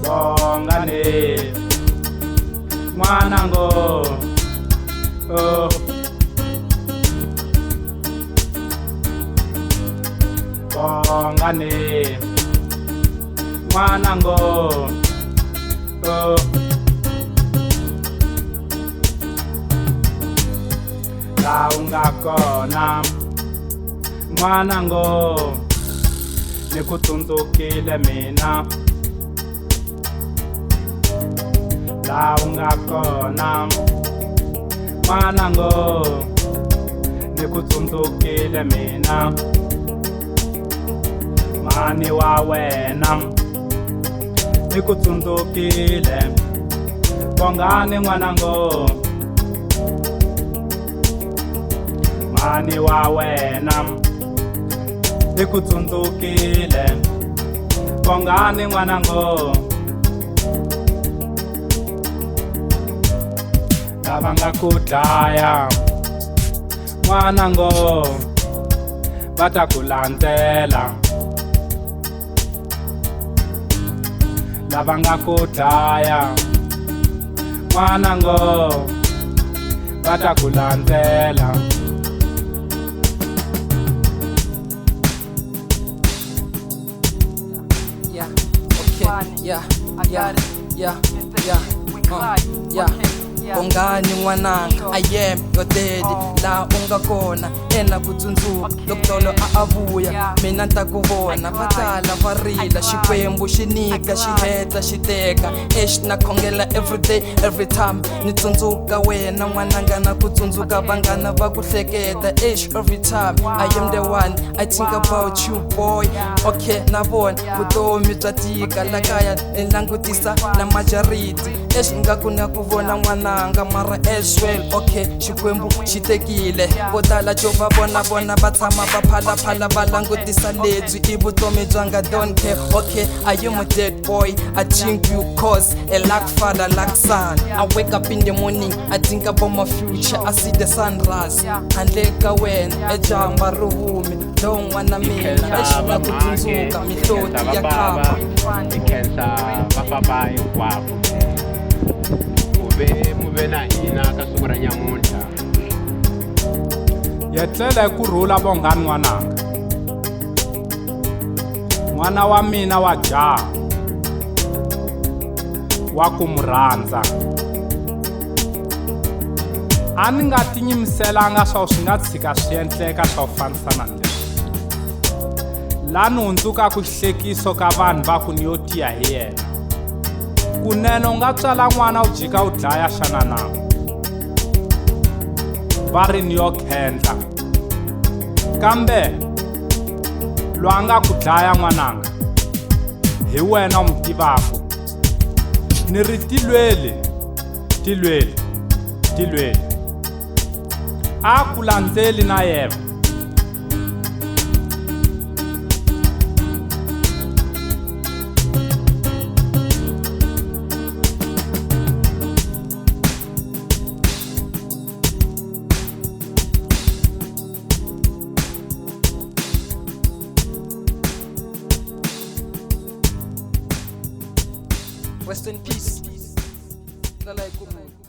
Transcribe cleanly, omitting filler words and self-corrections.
Bongane mwanango oh Bongane mwanango oh la ungakona mwanango nikutunzukile mina la ungakona mwanango nikutunzukile mina mani wa wena nikutunzukile Bongane mwanango mani wa wena nikutunzukile Bongane mwanango lava nga kudlaya mwanango batakulandzela lava nga kudlaya mwanango batakulandzela Yeah, okay, yeah. Bongane mwananga, I am your daddy. La ungakona, ena kutsundzuka Dokotolo avuya, mina ntakuvona Vatala varila, xikwembu xinika xiheta xiteka na khongela everyday, every time ni tsundzuka wena mwananga na kutsundzuka vanghana va ku hleketa every time I am the one, I think about you boy. Okay, na vona vutomi bya tika la kaya ni langutisa na majority ngaku na ku vona n'wananga mara as well. Okay, xikwembu xi tekile vo tala co va vona va tshama va phalaphala va langutisa lebyi I vutomi bya nga don't care. Okay, I am a dead boy, I think you cause a lack father like son. I wake up in the morning, I think about my future, I see the sunrise handle ka wena ejamba ruvumi don't wanna mina exinga ku tsundzuka mihloti ya khamba ikhensa vapapa hinkwavo muve na hina ka siku ra nyamuntlha yetlele kurhula Bongane n'wananga n'wana wa mina wa jaha wa ku mu rhandza a ni nga tinyimiselanga swa swi nga tshika swi endleka swa ku fanisana ni leswi la ni hundzuka ku xihlekiso ka vanhu va ku ni yo tiya hi yena kunene u nga tswala n'wana u jika u dlaya xana na va ri ni yo khendla kambe loyi a nga ku dlaya n'wananga hi wena u mu tivaku ni ri tilweli a ku landzeli na yena Rest in peace. Lala Ikumu.